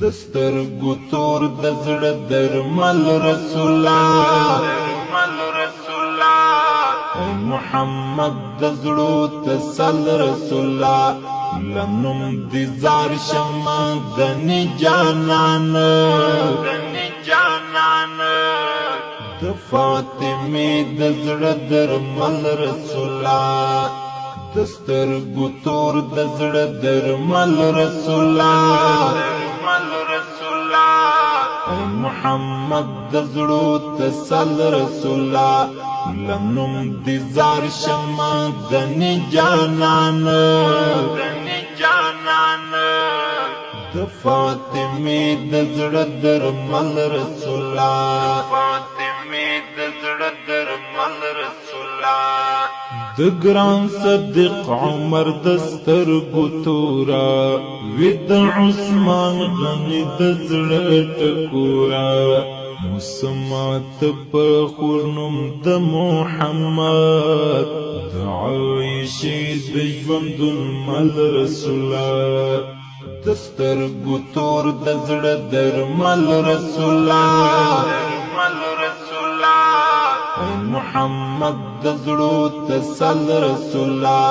دسترګو تور د زړه درمل رسولا اے محمد د زړو تسل رسولا لنم دی زار شما دنی جانان د فاطمه د زړه درمل رسولا دسترګو تور د زړه درمل رسولا اے محمد د زړو تسل رسولا لنم دی زار شما دنی جانان د فاطمه د زړه درمل رسولا د ګران صدیق عمر دسترګو تورا ود عثمان غنی د زړه ټکورا مسمات په خورنم د محمد د عایشه د ژوندون مل رسولا دسترګو تور د زړه درمل رسولا اے محمد د زړو تسل رسولا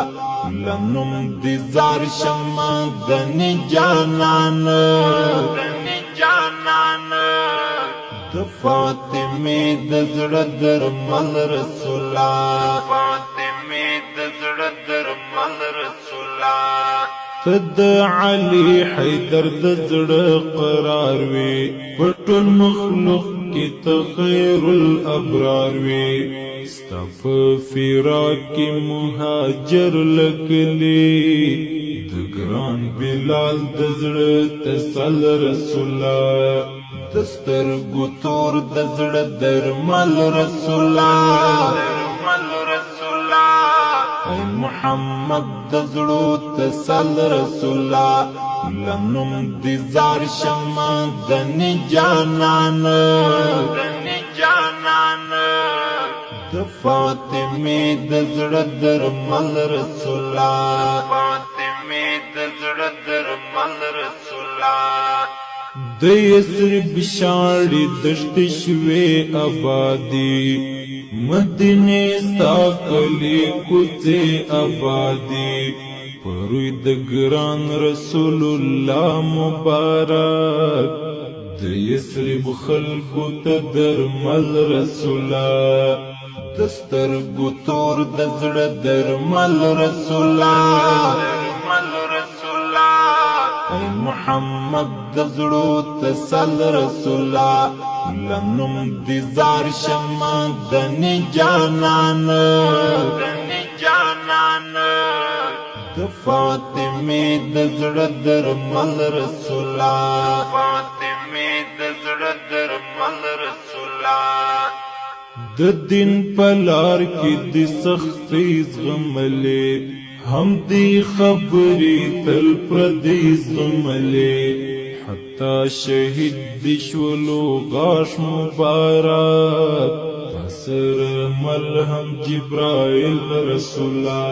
لنم دی زار شما دنی جانان د فاطمه د زړه درمل رسولا تد علی حیدر د زړه قرار وی پټول مخلوق کی تخیر الابرار وی استف فراق مهاجر لکلی د ګران بلال د زړه تسل رسولا دسترګو تور د زړه درمل رسولا اے محمد د زړو تسل رسولا لنم دی زار شما دنی جانان د فاطمه د زړه درمل رسولا د یثرب شاړې دشت شوې آبادی مدینه ساکلی کوڅه آبادی پروي د ګران رسول الله مبارک د یثرب خلکو ته درمل رسولا دسترګو تور د زړه درمل رسولا اے محمد د زړو تسل رسولا لنم دی زار شما دنی جانان د فاطمه د زړه درمل رسولا د دین پلار کې د سختي زغملې هم دی خبرې تل پردي زغملې حتی شهید دی شولو غاش مبارک پسر ملهم جبرائیل رسولا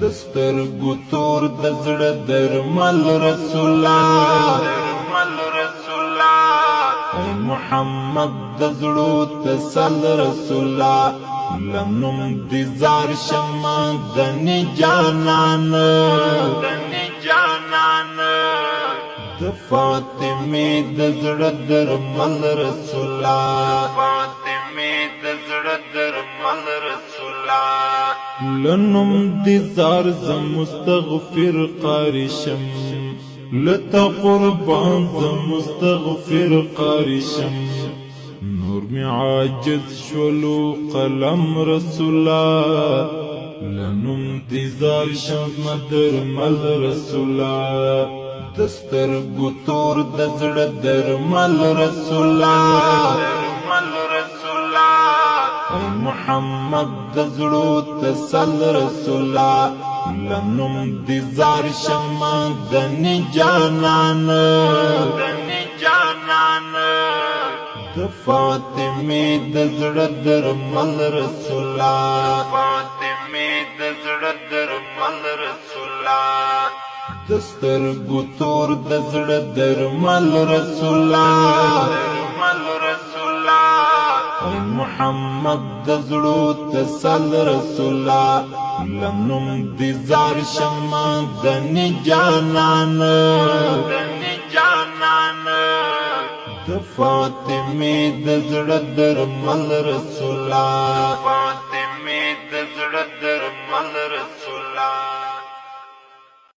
دسترګو تور د زړه درمل رسولا اے محمد د زړو تسل رسولا لنم دی زار شما دنی جانان د فاطمه د زړه درمل رسولا لنم دی زار زم مستغفر قارشم لتا قربان زم مستغفر قارشم نور می عاجز شولو قلم رسولا لنم دی زار شم درمل رسولا دسترګو تور د زړه درمل رسولا اے محمد د زړو تسل رسولا لنم دی زار شما دنی جانان د فاطمه د زړه درمل رسولا دسترګو تور د زړه درمل رسولا اے محمد د زړو تسل رسولا لنم دی زار شما دنی جانان د فاطمه د زړه درمل رسولا